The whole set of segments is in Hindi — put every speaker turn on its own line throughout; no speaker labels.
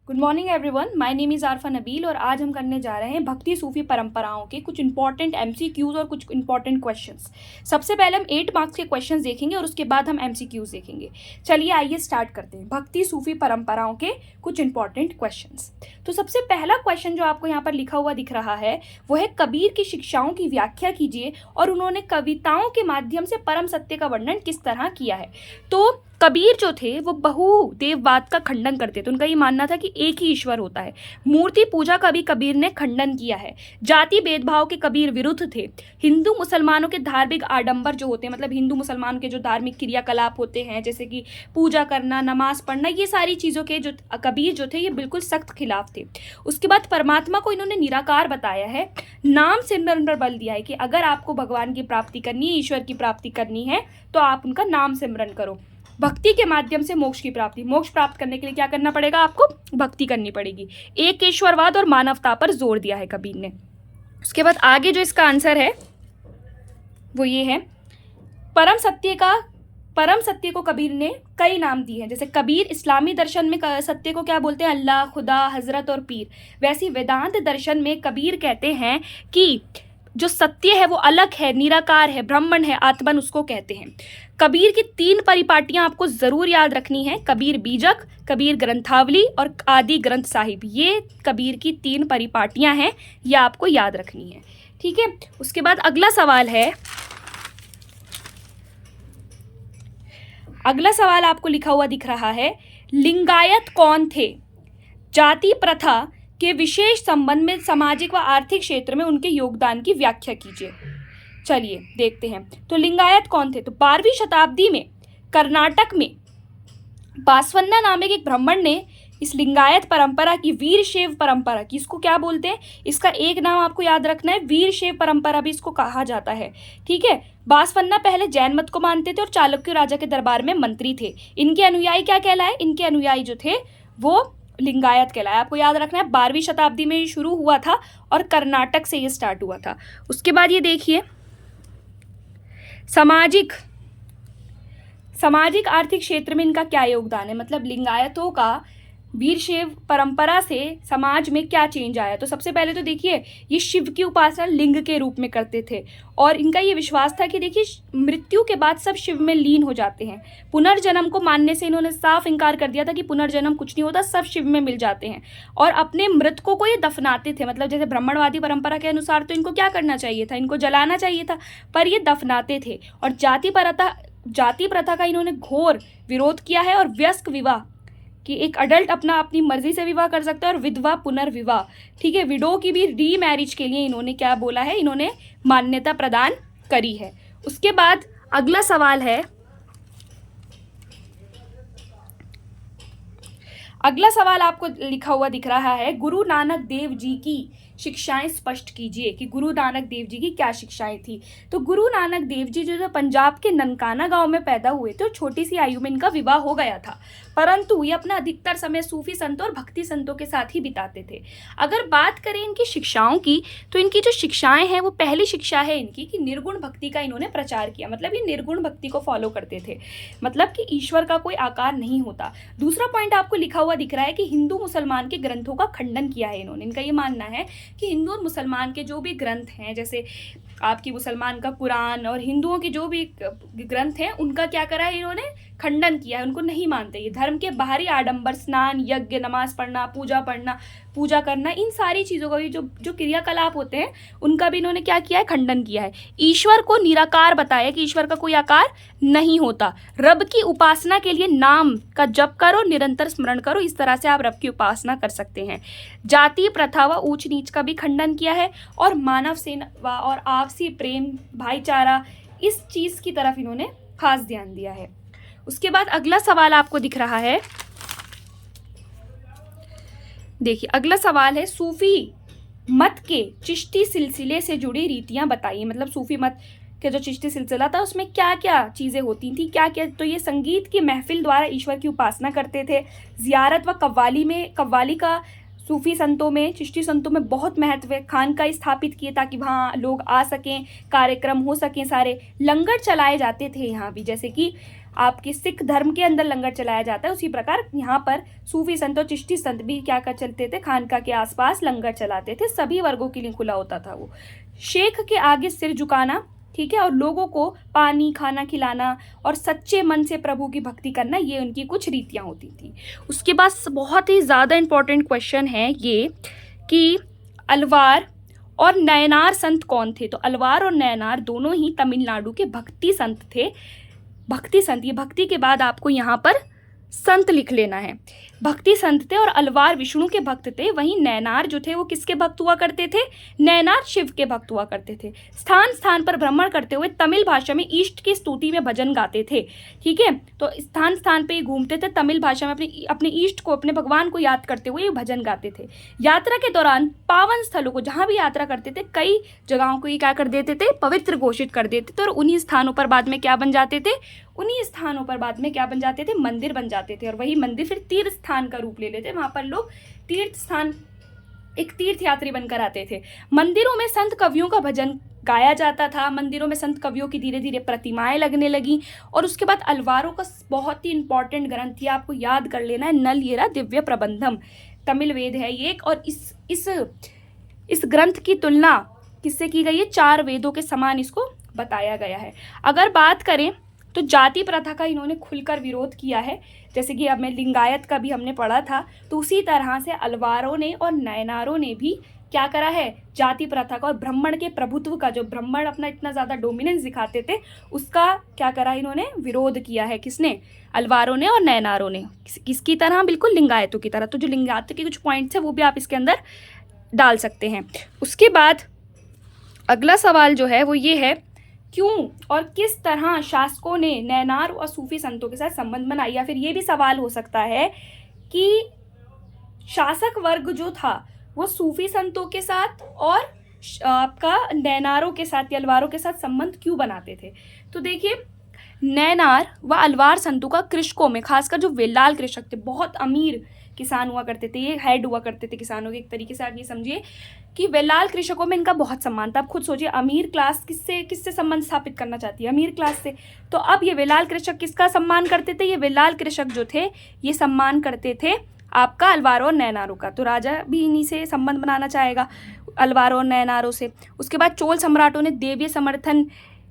Good morning everyone, my name is Arfa Nabeel और आज हम करने जा रहे हैं भक्ति सूफी परंपराओं के कुछ इंपॉर्टेंट एमसीक्यूज़ और कुछ इंपॉर्टेंट क्वेश्चंस। सबसे पहले हम 8 मार्क्स के क्वेश्चंस देखेंगे और उसके बाद हम एमसीक्यूज़ देखेंगे। चलिए आइए स्टार्ट करते हैं भक्ति सूफी परंपराओं के कुछ इंपॉर्टेंट क्वेश्चंस। तो सबसे पहला क्वेश्चन जो आपको यहाँ पर लिखा हुआ दिख रहा है वो है कबीर की शिक्षाओं की व्याख्या कीजिए और उन्होंने कविताओं के माध्यम से परम सत्य का वर्णन किस तरह किया है। तो कबीर जो थे वो बहुदेववाद का खंडन करते थे। उनका ये मानना था कि एक ही ईश्वर होता है। मूर्ति पूजा का भी कबीर ने खंडन किया है। जाति भेदभाव के कबीर विरुद्ध थे। हिंदू मुसलमानों के धार्मिक आडंबर जो होते हैं, मतलब हिंदू मुसलमान के जो धार्मिक क्रियाकलाप होते हैं जैसे कि पूजा करना, नमाज पढ़ना, ये सारी चीज़ों के जो कबीर जो थे ये बिल्कुल सख्त खिलाफ थे। उसके बाद परमात्मा को इन्होंने निराकार बताया है। नाम सिमरन पर बल दिया है कि अगर आपको भगवान की प्राप्ति करनी है, ईश्वर की प्राप्ति करनी है तो आप उनका नाम सिमरन करो। भक्ति के माध्यम से मोक्ष की प्राप्ति, मोक्ष प्राप्त करने के लिए क्या करना पड़ेगा? आपको भक्ति करनी पड़ेगी। एक ईश्वरवाद और मानवता पर जोर दिया है कबीर ने। उसके बाद आगे जो इसका आंसर है वो ये है, परम सत्य को कबीर ने कई नाम दिए हैं। जैसे कबीर इस्लामी दर्शन में सत्य को क्या बोलते हैं? अल्लाह, खुदा, हजरत और पीर। वैसे वेदांत दर्शन में कबीर कहते हैं कि जो सत्य है वो अलग है, निराकार है, ब्रह्मण है, आत्मन उसको कहते हैं। कबीर की 3 परिपाटियां आपको जरूर याद रखनी है, कबीर बीजक, कबीर ग्रंथावली और आदि ग्रंथ साहिब। ये कबीर की 3 परिपाटियां हैं, ये आपको याद रखनी है। ठीक है, उसके बाद अगला सवाल आपको लिखा हुआ दिख रहा है, लिंगायत कौन थे? जाति प्रथा के विशेष संबंध में सामाजिक व आर्थिक क्षेत्र में उनके योगदान की व्याख्या कीजिए। चलिए देखते हैं। तो लिंगायत कौन थे? तो 12वीं शताब्दी में कर्नाटक में बासवन्ना नामक एक ब्राह्मण ने इस लिंगायत परंपरा की वीरशैव परंपरा की, इसको क्या बोलते हैं? इसका एक नाम आपको याद रखना है, वीरशैव परंपरा भी इसको कहा जाता है। ठीक है, बासवन्ना पहले जैन मत को मानते थे और चालुक्य राजा के दरबार में मंत्री थे। इनके अनुयायी क्या कहलाए? इनके अनुयायी जो थे वो लिंगायत कहलाया। आपको याद रखना है 12वीं शताब्दी में ये शुरू हुआ था और कर्नाटक से ये स्टार्ट हुआ था। उसके बाद ये देखिए, सामाजिक आर्थिक क्षेत्र में इनका क्या योगदान है, मतलब लिंगायतों का वीरशैव परंपरा से समाज में क्या चेंज आया। तो सबसे पहले तो देखिए, ये शिव की उपासना लिंग के रूप में करते थे और इनका ये विश्वास था कि देखिए मृत्यु के बाद सब शिव में लीन हो जाते हैं। पुनर्जन्म को मानने से इन्होंने साफ इनकार कर दिया था कि पुनर्जन्म कुछ नहीं होता, सब शिव में मिल जाते हैं। और अपने मृतकों को ये दफनाते थे, मतलब जैसे ब्राह्मणवादी परंपरा के अनुसार तो इनको क्या करना चाहिए था? इनको जलाना चाहिए था, पर ये दफनाते थे। और जाति प्रथा का इन्होंने घोर विरोध किया है और वयस्क विवाह कि एक अडल्ट अपनी मर्जी से विवाह कर सकता है और विधवा पुनर्विवाह, ठीक है, विडो की भी री मैरिज के लिए इन्होंने क्या बोला है? इन्होंने मान्यता प्रदान करी है। उसके बाद अगला सवाल आपको लिखा हुआ दिख रहा है, गुरु नानक देव जी की शिक्षाएं स्पष्ट कीजिए कि गुरु नानक देव जी की क्या शिक्षाएं थी। तो गुरु नानक देव जी जो पंजाब के ननकाना गांव में पैदा हुए थे और छोटी सी आयु में इनका विवाह हो गया था, परंतु ये अपना अधिकतर समय सूफी संतों और भक्ति संतों के साथ ही बिताते थे। अगर बात करें इनकी शिक्षाओं की, तो इनकी जो शिक्षाएं हैं वो पहली शिक्षा है इनकी कि निर्गुण भक्ति का इन्होंने प्रचार किया, मतलब ये निर्गुण भक्ति को फॉलो करते थे, मतलब कि ईश्वर का कोई आकार नहीं होता। दूसरा पॉइंट आपको लिखा हुआ दिख रहा है कि हिंदू मुसलमान के ग्रंथों का खंडन किया है इन्होंने। इनका ये मानना है कि हिंदू और मुसलमान के जो भी ग्रंथ हैं, जैसे आपकी मुसलमान का कुरान और हिंदुओं के जो भी ग्रंथ हैं, उनका क्या करा है इन्होंने? खंडन किया है, उनको नहीं मानते। ये धर्म के बाहरी आडंबर, स्नान, यज्ञ, नमाज पढ़ना, पूजा करना, इन सारी चीज़ों का भी जो क्रियाकलाप होते हैं उनका भी इन्होंने क्या किया है? खंडन किया है। ईश्वर को निराकार बताया कि ईश्वर का कोई आकार नहीं होता। रब की उपासना के लिए नाम का जप करो, निरंतर स्मरण करो, इस तरह से आप रब की उपासना कर सकते हैं। जाति प्रथा व ऊंच नीच का भी खंडन किया है और मानव सेवा और आपसी प्रेम, भाईचारा, इस चीज़ की तरफ इन्होंने खास ध्यान दिया है। उसके बाद अगला सवाल आपको दिख रहा है, देखिए अगला सवाल है, सूफी मत के चिश्ती सिलसिले से जुड़ी रीतियां बताइए। मतलब सूफी मत के जो चिश्ती सिलसिला था उसमें क्या क्या चीज़ें होती थी, क्या क्या? तो ये संगीत की महफिल द्वारा ईश्वर की उपासना करते थे। जियारत व कव्वाली का सूफी संतों में, चिश्ती संतों में बहुत महत्व है। खानका स्थापित किए ताकि वहाँ लोग आ सकें, कार्यक्रम हो सकें सारे। लंगर चलाए जाते थे यहाँ भी, जैसे कि आपके सिख धर्म के अंदर लंगर चलाया जाता है, उसी प्रकार यहाँ पर सूफी संत और चिश्ती संत भी क्या कर चलते थे, खानका के आसपास लंगर चलाते थे। सभी वर्गों के लिए खुला होता था वो। शेख के आगे सिर झुकाना, ठीक है, और लोगों को पानी खाना खिलाना और सच्चे मन से प्रभु की भक्ति करना, ये उनकी कुछ रीतियाँ होती थी। उसके बाद बहुत ही ज़्यादा इंपॉर्टेंट क्वेश्चन है ये कि अलवार और नयनार संत कौन थे। तो अलवार और नयनार दोनों ही तमिलनाडु के भक्ति संत थे। भक्ति संत, ये भक्ति के बाद आपको यहाँ पर संत लिख लेना है। भक्ति संत थे और अलवार विष्णु के भक्त थे। वहीं नयनार जो थे वो किसके भक्त हुआ करते थे, नयनार शिव के भक्त हुआ करते थे। स्थान स्थान पर भ्रमण करते हुए तमिल भाषा में ईष्ट की स्तुति में भजन गाते थे, ठीक है। तो स्थान स्थान पे घूमते थे, तमिल भाषा में अपने ईष्ट को, अपने भगवान को याद करते हुए भजन गाते थे। यात्रा के दौरान पावन स्थलों को, जहाँ भी यात्रा करते थे, कई जगहों को ये क्या कर देते थे, पवित्र घोषित कर देते थे। और उन्हीं स्थानों पर बाद में क्या बन जाते थे, उन्हीं स्थानों पर बाद में क्या बन जाते थे, मंदिर बन जाते थे। और वही मंदिर फिर तीर्थ स्थान का रूप ले लेते। वहां पर लोग तीर्थ स्थान, एक तीर्थ यात्री बनकर आते थे। मंदिरों में संत कवियों का भजन गाया जाता था। मंदिरों में संत कवियों की धीरे धीरे प्रतिमाएं लगने लगी। और उसके बाद अलवारों का बहुत ही इंपॉर्टेंट ग्रंथ ये आपको याद कर लेना है, नलयरा दिव्य प्रबंधम, तमिल वेद है ये। और इस ग्रंथ की तुलना किससे की गई है, 4 वेदों के समान इसको बताया गया है। अगर बात करें तो जाति प्रथा का इन्होंने खुलकर विरोध किया है। जैसे कि अब में लिंगायत का भी हमने पढ़ा था, तो उसी तरह से अलवारों ने और नयनारों ने भी क्या करा है, जाति प्रथा का और ब्राह्मण के प्रभुत्व का, जो ब्राह्मण अपना इतना ज़्यादा डोमिनेंस दिखाते थे, उसका क्या करा, इन्होंने विरोध किया है। किसने, अलवारों ने और नयनारों ने। किसकी तरह, बिल्कुल लिंगायतों की तरह। तो जो लिंगायत के कुछ पॉइंट्स हैं वो भी आप इसके अंदर डाल सकते हैं। उसके बाद अगला सवाल जो है वो ये है, क्यों और किस तरह शासकों ने नयनार और सूफी संतों के साथ संबंध बनाया। या फिर ये भी सवाल हो सकता है कि शासक वर्ग जो था वो सूफी संतों के साथ और आपका नयनारों के साथ या अलवारों के साथ संबंध क्यों बनाते थे। तो देखिए, नयनार व अलवार संतों का कृषकों में, खासकर जो वेलाल कृषक थे, बहुत अमीर किसान हुआ करते थे, ये हेड हुआ करते थे किसानों के। एक तरीके से आप ये समझिए कि वेलाल कृषकों में इनका बहुत सम्मान था। आप खुद सोचिए, अमीर क्लास किससे संबंध स्थापित करना चाहती है, अमीर क्लास से। तो अब ये वेलाल कृषक किसका सम्मान करते थे, ये वेलाल कृषक जो थे ये सम्मान करते थे आपका अलवारों और नयनारों का। तो राजा भी इन्हीं से संबंध बनाना चाहेगा, अलवारों और नयनारों से। उसके बाद चोल सम्राटों ने देवीय समर्थन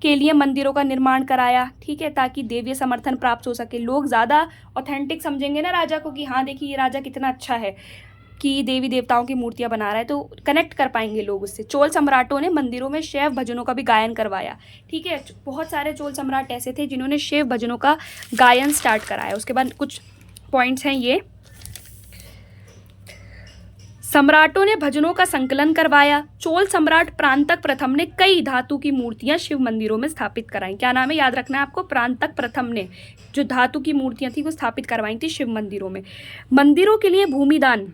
के लिए मंदिरों का निर्माण कराया, ठीक है, ताकि देवीय समर्थन प्राप्त हो सके। लोग ज़्यादा ऑथेंटिक समझेंगे ना राजा को कि हाँ देखिए ये राजा कितना अच्छा है कि देवी देवताओं की मूर्तियां बना रहा है, तो कनेक्ट कर पाएंगे लोग उससे। चोल सम्राटों ने मंदिरों में शैव भजनों का भी गायन करवाया, ठीक है। बहुत सारे चोल सम्राट ऐसे थे जिन्होंने शैव भजनों का गायन स्टार्ट कराया। उसके बाद कुछ पॉइंट्स हैं ये, सम्राटों ने भजनों का संकलन करवाया। चोल सम्राट प्रांतक प्रथम ने कई धातु की मूर्तियां शिव मंदिरों में स्थापित कराई। क्या नाम है, याद रखना है आपको, प्रांतक प्रथम ने जो धातु की मूर्तियां थी वो स्थापित करवाई थी शिव मंदिरों में। मंदिरों के लिए भूमिदान,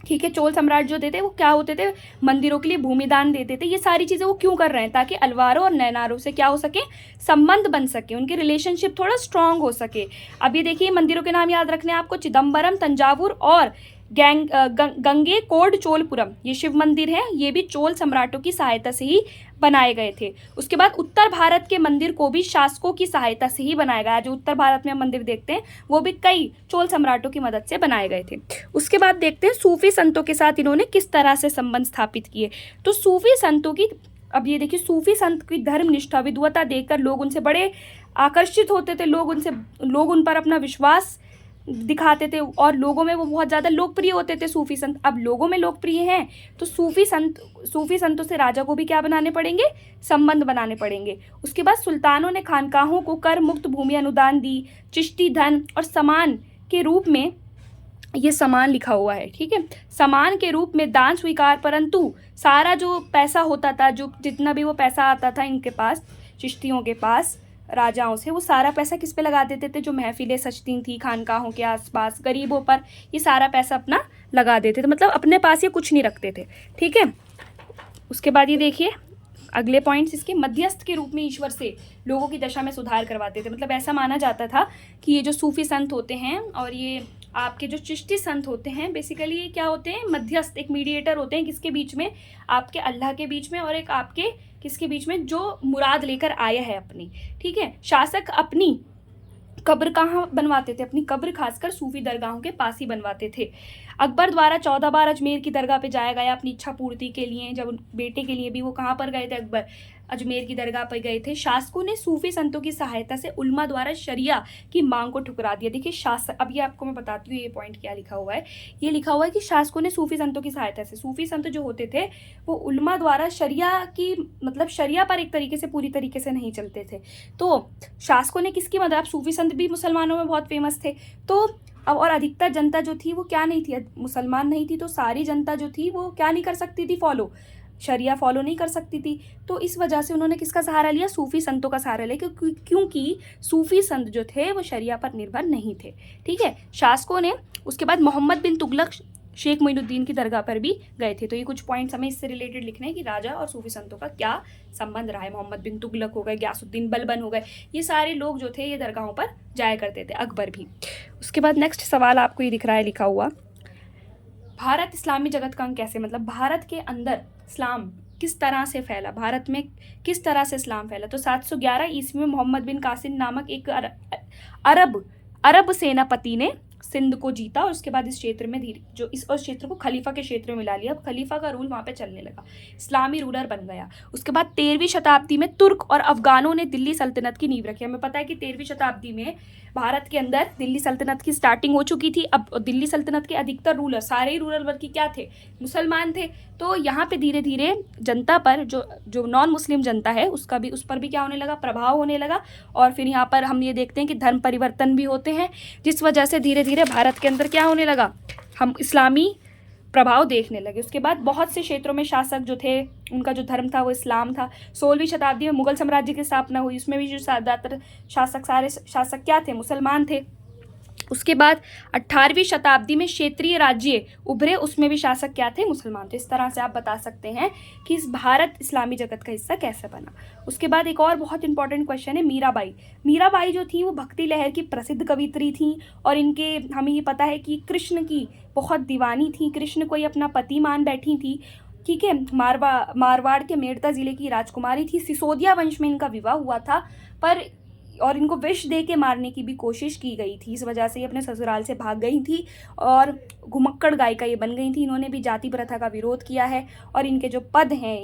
ठीक है, चोल सम्राट जो देते वो क्या होते थे, मंदिरों के लिए भूमिदान देते थे। ये सारी चीज़ें वो क्यों कर रहे हैं, ताकि अलवारों और नयनारों से क्या हो सके, संबंध बन सके, उनके रिलेशनशिप थोड़ा स्ट्रांग हो सके। अब ये देखिए, मंदिरों के नाम याद रखने हैं आपको, चिदम्बरम, तंजावुर और गंगे कोड चोलपुरम, ये शिव मंदिर है, ये भी चोल सम्राटों की सहायता से ही बनाए गए थे। उसके बाद उत्तर भारत के मंदिर को भी शासकों की सहायता से ही बनाया गया। जो उत्तर भारत में मंदिर देखते हैं वो भी कई चोल सम्राटों की मदद से बनाए गए थे। उसके बाद देखते हैं सूफी संतों के साथ इन्होंने किस तरह से संबंध स्थापित किए। तो सूफी संतों की, अब ये देखिए, सूफी संत की धर्मनिष्ठा विद्वता देखकर लोग उनसे बड़े आकर्षित होते थे। लोग उन पर अपना विश्वास दिखाते थे और लोगों में वो बहुत ज़्यादा लोकप्रिय होते थे सूफी संत। अब लोगों में लोकप्रिय हैं तो सूफी संतों से राजा को भी क्या बनाने पड़ेंगे, संबंध बनाने पड़ेंगे। उसके बाद सुल्तानों ने खानकाहों को कर मुक्त भूमि अनुदान दी, चिश्ती धन और समान के रूप में, ये समान लिखा हुआ है, ठीक है, समान के रूप में दान स्वीकार। परंतु सारा जो पैसा होता था, जो जितना भी वो पैसा आता था इनके पास, चिश्तियों के पास, राजाओं से, वो सारा पैसा किस पे लगा देते थे, जो महफिलें सजती थी खानकाहों के आसपास, गरीबों पर ये सारा पैसा अपना लगा देते थे। मतलब अपने पास ये कुछ नहीं रखते थे, ठीक है। उसके बाद ये देखिए अगले पॉइंट्स इसके, मध्यस्थ के रूप में ईश्वर से लोगों की दशा में सुधार करवाते थे। मतलब ऐसा माना जाता था कि ये जो सूफी संत होते हैं और ये आपके जो चिश्ती संत होते हैं, बेसिकली ये क्या होते हैं, मध्यस्थ, एक मीडिएटर होते हैं, किसके बीच में, आपके अल्लाह के बीच में और एक आपके किसके बीच में, जो मुराद लेकर आया है अपनी, ठीक है। शासक अपनी कब्र कहाँ बनवाते थे? अपनी कब्र खासकर सूफी दरगाहों के पास ही बनवाते थे। अकबर द्वारा 14 बार अजमेर की दरगाह पे जाया गया अपनी इच्छा पूर्ति के लिए। जब बेटे के लिए भी वो कहाँ पर गए थे? अकबर अजमेर की दरगाह पर गए थे। शासकों ने सूफी संतों की सहायता से उल्मा द्वारा शरिया की मांग को ठुकरा दिया। देखिए शासक, अब ये आपको मैं बताती हूँ ये पॉइंट क्या लिखा हुआ है। ये लिखा हुआ है कि शासकों ने सूफी संतों की सहायता से, सूफी संत जो होते थे वो उल्मा द्वारा शरिया की, मतलब शरिया पर एक तरीके से, पूरी तरीके से नहीं चलते थे। तो शासकों ने किसकी मदद, अब सूफी संत भी मुसलमानों में बहुत फेमस थे, तो अब और अधिकतर जनता जो थी वो क्या नहीं थी, मुसलमान नहीं थी, तो सारी जनता जो थी वो क्या नहीं कर सकती थी, फॉलो, शरिया फॉलो नहीं कर सकती थी। तो इस वजह से उन्होंने किसका सहारा लिया? सूफी संतों का सहारा लिया, क्योंकि सूफी संत जो थे वो शरिया पर निर्भर नहीं थे। ठीक है, शासकों ने उसके बाद मोहम्मद बिन तुगलक शेख मोइनुद्दीन की दरगाह पर भी गए थे। तो ये कुछ पॉइंट्स हमें इससे रिलेटेड लिखने हैं कि राजा और सूफी संतों का क्या संबंध रहा है। मोहम्मद बिन तुगलक हो गए, गयासुद्दीन बलबन हो गए, ये सारे लोग जो थे ये दरगाहों पर जाया करते थे, अकबर भी। उसके बाद नेक्स्ट सवाल आपको ये दिख रहा है लिखा हुआ, भारत इस्लामी जगत का अंग कैसे, मतलब भारत के अंदर इस्लाम किस तरह से फैला, भारत में किस तरह से इस्लाम फैला? तो 711 ईस्वी में मोहम्मद बिन कासिम नामक एक अरब सेनापति ने सिंध को जीता और उसके बाद इस क्षेत्र में इस क्षेत्र को खलीफा के क्षेत्र में मिला लिया। अब खलीफा का रूल वहाँ पे चलने लगा, इस्लामी रूलर बन गया। उसके बाद 13वीं शताब्दी में तुर्क और अफगानों ने दिल्ली सल्तनत की नींव रखी। हमें पता है कि 13वीं शताब्दी में भारत के अंदर दिल्ली सल्तनत की स्टार्टिंग हो चुकी थी। अब दिल्ली सल्तनत के अधिकतर रूलर, सारे ही रूलर वर्ग की क्या थे? मुसलमान थे। तो यहाँ पे धीरे धीरे जनता पर, जो नॉन मुस्लिम जनता है उस पर भी क्या होने लगा? प्रभाव होने लगा। और फिर यहाँ पर हम ये देखते हैं कि धर्म परिवर्तन भी होते हैं, जिस वजह से धीरे धीरे भारत के अंदर क्या होने लगा? हम इस्लामी प्रभाव देखने लगे। उसके बाद बहुत से क्षेत्रों में शासक जो थे उनका जो धर्म था वो इस्लाम था। 16वीं शताब्दी में मुगल साम्राज्य की स्थापना हुई, उसमें भी जो ज़्यादातर सारे शासक क्या थे? मुसलमान थे। उसके बाद 18वीं शताब्दी में क्षेत्रीय राज्य उभरे, उसमें भी शासक क्या थे? मुसलमान थे। इस तरह से आप बता सकते हैं कि इस भारत इस्लामी जगत का हिस्सा कैसे बना। उसके बाद एक और बहुत इंपॉर्टेंट क्वेश्चन है, मीराबाई। मीराबाई जो थी वो भक्ति लहर की प्रसिद्ध कवित्री थी और इनके, हमें ये पता है कि कृष्ण की बहुत दीवानी थी, कृष्ण को ही अपना पति मान बैठी थी। ठीक है, मारवाड़ के मेड़ता जिले की राजकुमारी थी। सिसोदिया वंश में इनका विवाह हुआ था और इनको विष दे के मारने की भी कोशिश की गई थी। इस वजह से ये अपने ससुराल से भाग गई थी और घुमक्कड़ गायिका ये बन गई थी। इन्होंने भी जाति प्रथा का विरोध किया है और इनके जो पद हैं,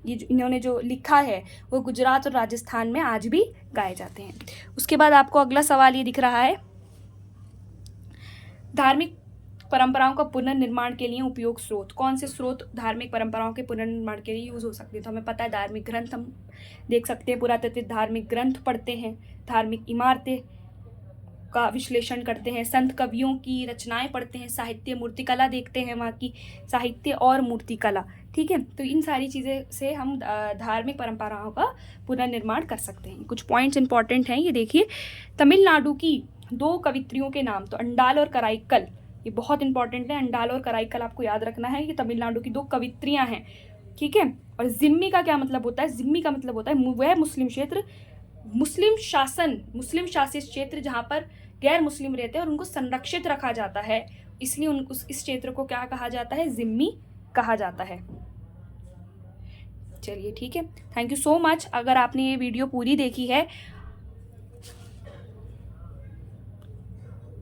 इन्होंने जो लिखा है वो गुजरात और राजस्थान में आज भी गाए जाते हैं। उसके बाद आपको अगला सवाल ये दिख रहा है, धार्मिक परंपराओं का पुनर्निर्माण के लिए उपयोग स्रोत। कौन से स्रोत धार्मिक परंपराओं के पुनर्निर्माण के लिए यूज़ हो सकते हैं? तो हमें पता है धार्मिक ग्रंथ हम देख सकते हैं, पुरातत्व धार्मिक ग्रंथ पढ़ते हैं, धार्मिक इमारतें का विश्लेषण करते हैं, संत कवियों की रचनाएं पढ़ते हैं, साहित्य मूर्तिकला देखते हैं, वहाँ की साहित्य और मूर्तिकला। ठीक है, तो इन सारी चीज़ें से हम धार्मिक परंपराओं का पुनर्निर्माण कर सकते हैं। कुछ पॉइंट्स इंपॉर्टेंट हैं, ये देखिए। तमिलनाडु की 2 कवित्रियों के नाम, तो अंडाल और कराईकल, ये बहुत इंपॉर्टेंट है। अंडाल और कराईकल आपको याद रखना है, ये तमिलनाडु की 2 कवित्रियाँ हैं। ठीक है, और जिम्मी का क्या मतलब होता है? जिम्मी का मतलब होता है वह मुस्लिम क्षेत्र, मुस्लिम शासित क्षेत्र जहाँ पर गैर मुस्लिम रहते हैं और उनको संरक्षित रखा जाता है, इसलिए इस क्षेत्र को क्या कहा जाता है? जिम्मी कहा जाता है। चलिए ठीक है, थैंक यू सो मच। अगर आपने ये वीडियो पूरी देखी है